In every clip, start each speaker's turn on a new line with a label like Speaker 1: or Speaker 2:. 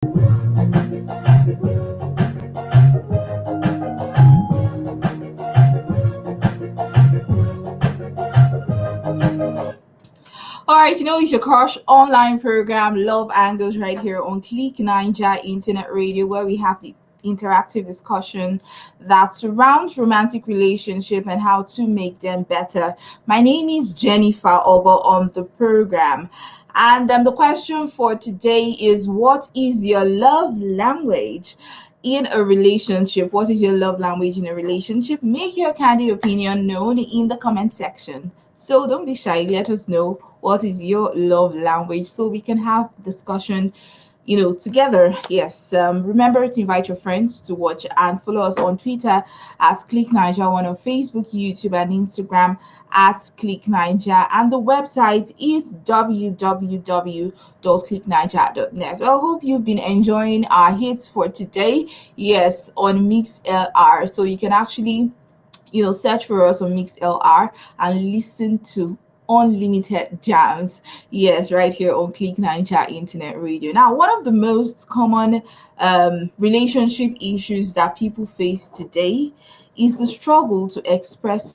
Speaker 1: All right, it's your crush online program, Love Angles, right here on Click Ninja Internet Radio, where we have the interactive discussion that surrounds romantic relationship and how to make them better. My name is Jennifer Ogo on the program. And the question for today is, what is your love language in a relationship? What is your love language in a relationship? Make your candid opinion known in the comment section. So don't be shy. Let us know what is your love language so we can have discussion together. Yes, remember to invite your friends to watch and follow us on Twitter at Click Niger, one on Facebook, YouTube, and Instagram at Click Niger, and the website is www.clickniger.net. Well, I hope you've been enjoying our hits for today. Yes, on MixLR, so you can actually search for us on MixLR and listen to unlimited jams. Yes, right here on Click Ninja Internet Radio. Now, one of the most common relationship issues that people face today is the struggle to express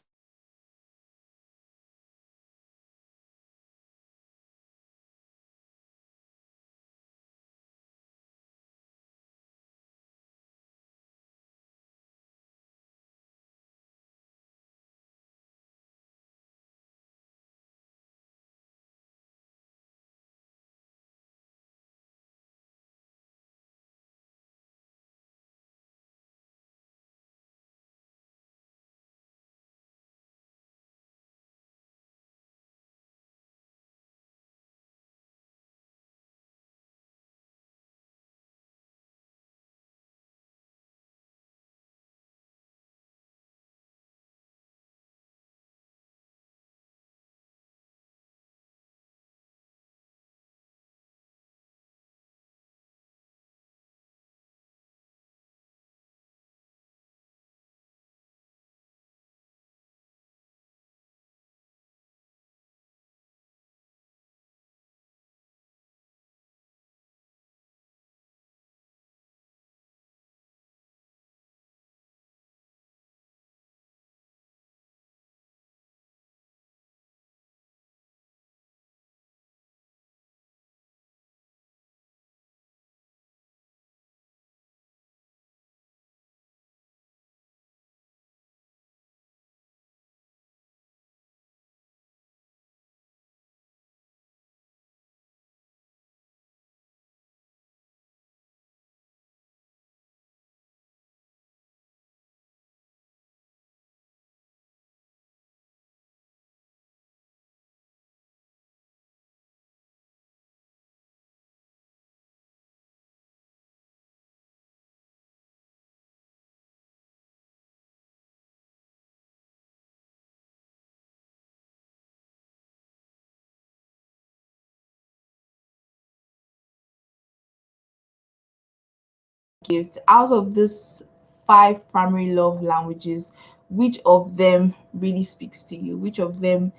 Speaker 1: gift out of this five primary love languages. Which of them really speaks to you? Which of them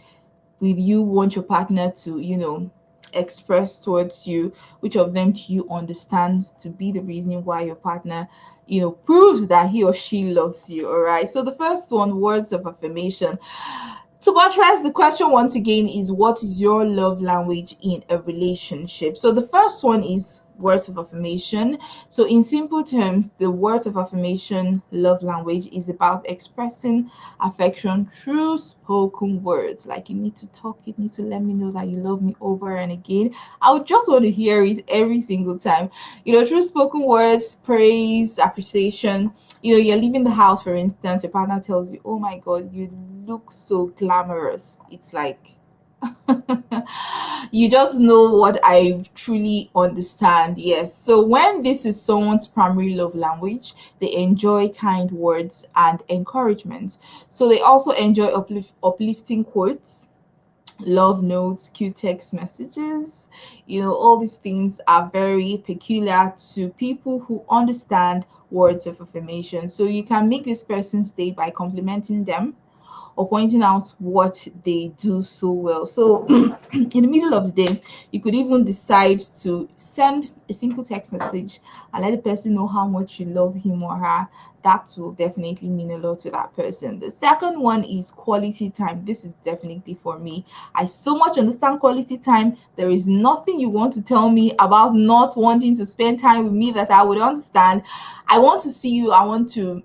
Speaker 1: will you want your partner to express towards you? Which of them do you understand to be the reason why your partner proves that he or she loves you? All right, so the first one, words of affirmation. To buttress the question once again is, what is your love language in a relationship? So the first one is words of affirmation. So in simple terms, the words of affirmation love language is about expressing affection through spoken words. Like, you need to talk, you need to let me know that you love me over and again. I would just want to hear it every single time. Through spoken words, praise, appreciation. You're leaving the house, for instance, your partner tells you, oh my god, you look so glamorous. It's like you just know what I truly understand. Yes, so when this is someone's primary love language, they enjoy kind words and encouragement. So they also enjoy uplifting quotes, love notes, cute text messages. All these things are very peculiar to people who understand words of affirmation. So you can make this person's day by complimenting them or pointing out what they do so well. So in the middle of the day, you could even decide to send a simple text message and let the person know how much you love him or her. That will definitely mean a lot to that person. The second one is quality time. This is definitely for me. I so much understand quality time. There is nothing you want to tell me about not wanting to spend time with me that I would understand. I want to see you. I want to,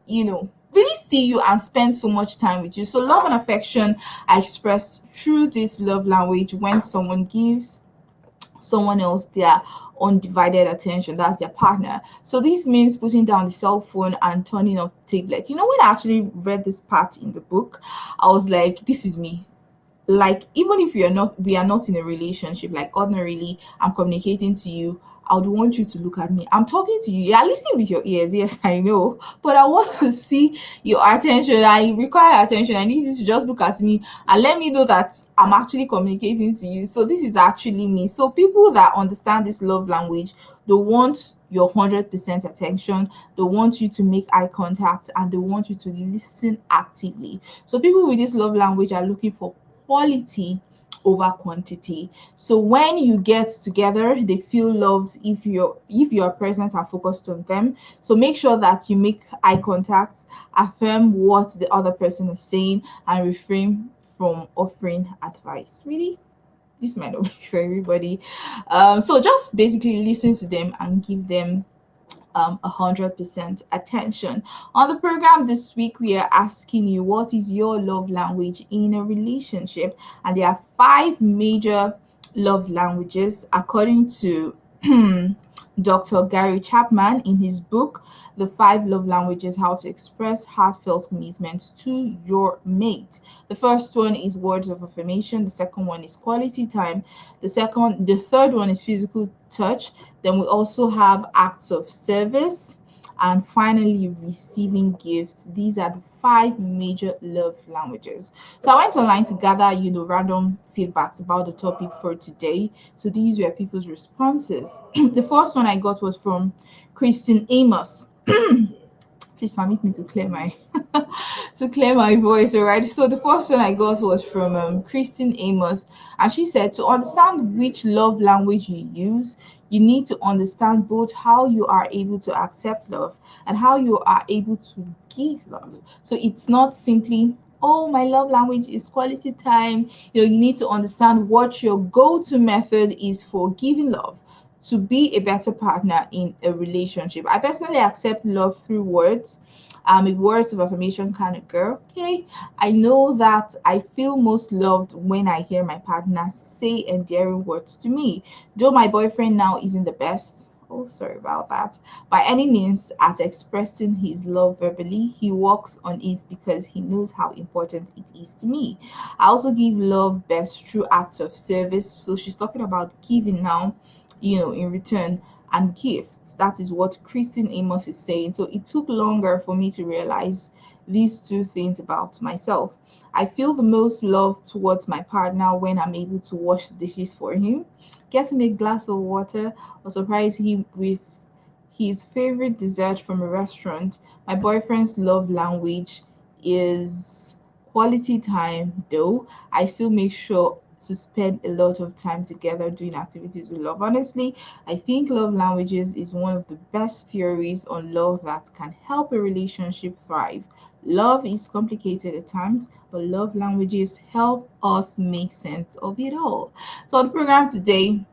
Speaker 1: really see you and spend so much time with you. So love and affection I express through this love language when someone gives someone else their undivided attention. That's their partner. So this means putting down the cell phone and turning off the tablet. When I actually read this part in the book, I was like, this is me. Like, even if we are not in a relationship, like ordinarily I'm communicating to you, I would want you to look at me. I'm talking to you, you're listening with your ears, yes, I know, but I want to see your attention. I require attention. I need you to just look at me and let me know that I'm actually communicating to you. So this is actually me. So people that understand this love language, they want your 100% attention, they want you to make eye contact, and they want you to listen actively. So people with this love language are looking for quality over quantity. So when you get together, they feel loved if you're present and focused on them. So make sure that you make eye contact, affirm what the other person is saying, and refrain from offering advice. Really, this might not be for everybody. So just basically listen to them and give them 100% attention. On the program this week, we are asking you, what is your love language in a relationship? And there are five major love languages according to Dr. Gary Chapman in his book, The Five Love Languages: How to Express Heartfelt Commitment to Your Mate. The first one is words of affirmation. The second one is quality time. The third one is physical touch. Then we also have acts of service, and finally receiving gifts. These are the five major love languages. So I went online to gather, random feedbacks about the topic for today. So these were people's responses. The first one I got was from Christine Amos. Please permit me to clear my to clear my voice. All right, so the first one I got was from Christine Amos, and she said, to understand which love language you use, you need to understand both how you are able to accept love and how you are able to give love. So it's not simply, oh, my love language is quality time. You need to understand what your go-to method is for giving love to be a better partner in a relationship. I personally accept love through words. I'm a words of affirmation kind of girl. Okay. I know that I feel most loved when I hear my partner say endearing words to me. Though my boyfriend now isn't the best. Oh, sorry about that. By any means, at expressing his love verbally, he works on it because he knows how important it is to me. I also give love best through acts of service. So she's talking about giving now, in return, and gifts. That is what Christine Amos is saying. So it took longer for me to realize these two things about myself. I feel the most love towards my partner when I'm able to wash the dishes for him, get him a glass of water, or surprise him with his favorite dessert from a restaurant. My boyfriend's love language is quality time, though I still make sure to spend a lot of time together doing activities we love. Honestly, I think love languages is one of the best theories on love that can help a relationship thrive. Love is complicated at times, but love languages help us make sense of it all. So, on the program today,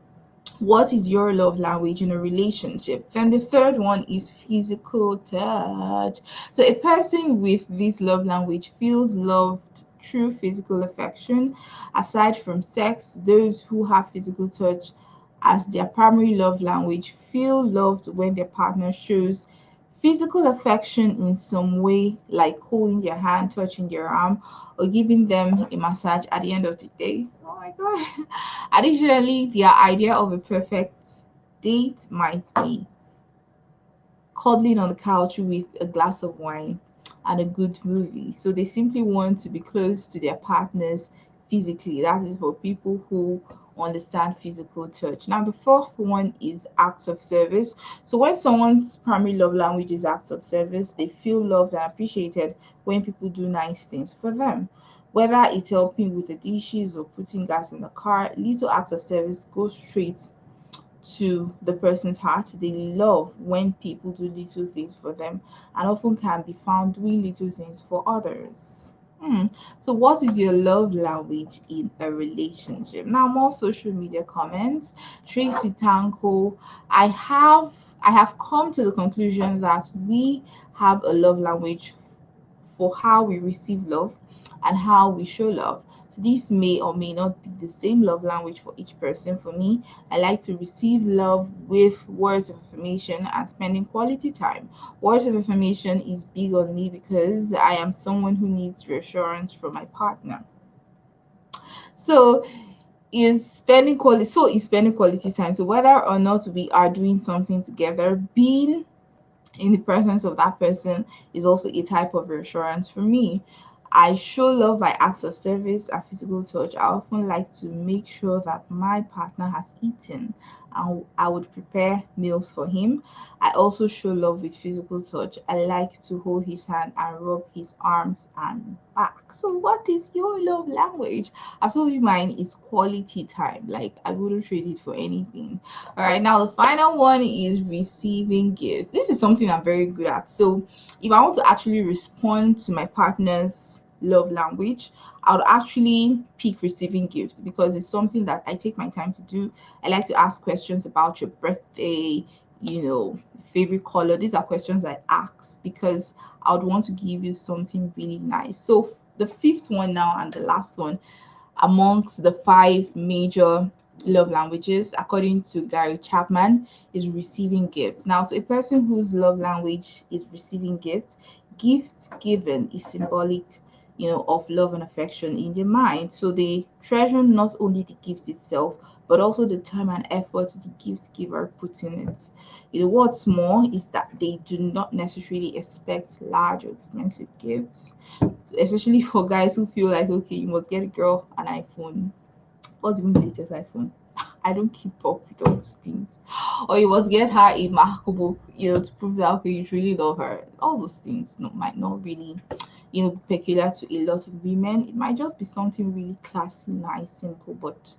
Speaker 1: what is your love language in a relationship? Then the third one is physical touch. So a person with this love language feels loved through physical affection. Aside from sex, those who have physical touch as their primary love language feel loved when their partner shows physical affection in some way, like holding their hand, touching their arm, or giving them a massage at the end of the day. Oh my god. Additionally, their idea of a perfect date might be cuddling on the couch with a glass of wine and a good movie. So they simply want to be close to their partners physically. That is for people who understand physical touch. Now, the fourth one is acts of service. So when someone's primary love language is acts of service, they feel loved and appreciated when people do nice things for them. Whether it's helping with the dishes or putting gas in the car, little acts of service go straight to the person's heart. They love when people do little things for them and often can be found doing little things for others. Hmm. So, what is your love language in a relationship? Now, more social media comments. Tracy Tanko, I have come to the conclusion that we have a love language for how we receive love and how we show love. So this may or may not be the same love language for each person. For me, I like to receive love with words of affirmation and spending quality time. Words of affirmation is big on me because I am someone who needs reassurance from my partner. So is spending quality time. So whether or not we are doing something together, being in the presence of that person is also a type of reassurance for me. I show love by acts of service and physical touch. I often like to make sure that my partner has eaten and I would prepare meals for him. I also show love with physical touch. I like to hold his hand and rub his arms and back. So, what is your love language? I've told you mine is quality time. Like, I wouldn't trade it for anything. All right, now the final one is receiving gifts. This is something I'm very good at. So, if I want to actually respond to my partner's love language, I would actually pick receiving gifts because it's something that I take my time to do. I like to ask questions about your birthday, you know, favorite color. These are questions I ask because I would want to give you something really nice. So, the fifth one now and the last one amongst the five major love languages, according to Gary Chapman, is receiving gifts. Now, to a person whose love language is receiving gifts, gift given is symbolic, of love and affection in their mind. So they treasure not only the gift itself, but also the time and effort the gift giver puts in it. What's more is that they do not necessarily expect large or expensive gifts, especially for guys who feel like, okay, you must get a girl an iPhone. What's even the latest iPhone? I don't keep up with all those things. Or you must get her a MacBook, to prove that, okay, you really love her. All those things might not really, be peculiar to a lot of women. It might just be something really classy, nice, simple, but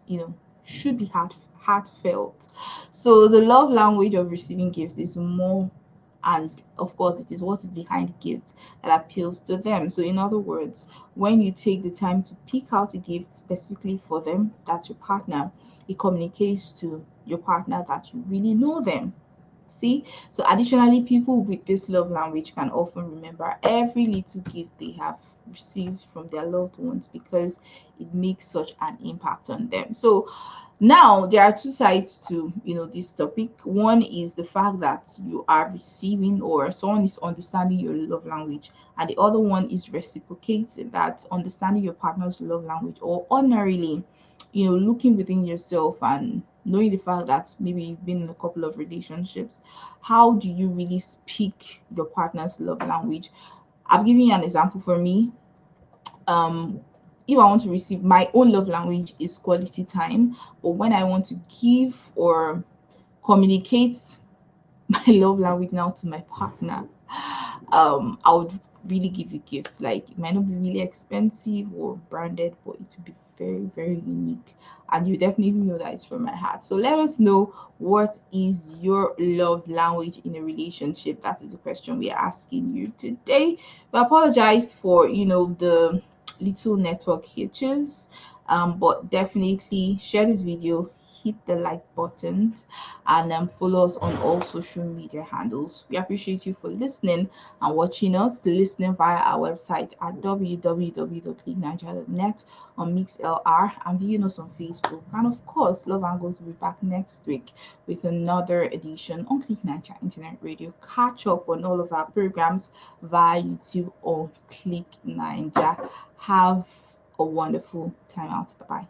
Speaker 1: should be heartfelt. So the love language of receiving gifts is more, and of course it is what is behind gifts that appeals to them. So in other words, when you take the time to pick out a gift specifically for them, that's your partner, it communicates to your partner that you really know them. See? So additionally, people with this love language can often remember every little gift they have received from their loved ones because it makes such an impact on them. So now there are two sides to this topic. One is the fact that you are receiving or someone is understanding your love language, and the other one is reciprocating that, understanding your partner's love language, or ordinarily looking within yourself and knowing the fact that maybe you've been in a couple of relationships. How do you really speak your partner's love language? I've given you an example. For me, um if I want to receive, my own love language is quality time, but when I want to give or communicate my love language now to my partner, I would really give you gifts. Like, it might not be really expensive or branded, but it will be very, very unique, and you definitely know that it's from my heart. So let us know, what is your love language in a relationship? That is the question we are asking you today. We apologize for the little network hitches, but definitely share this video, hit the like button, and follow us on all social media handles. We appreciate you for listening and watching us, listening via our website at www.leaguenigeria.net, on MixLR, and viewing us on Facebook. And of course, Love Angles will be back next week with another edition on Click Nigeria Internet Radio. Catch up on all of our programs via YouTube or Click Nigeria. Have a wonderful time out. Bye bye.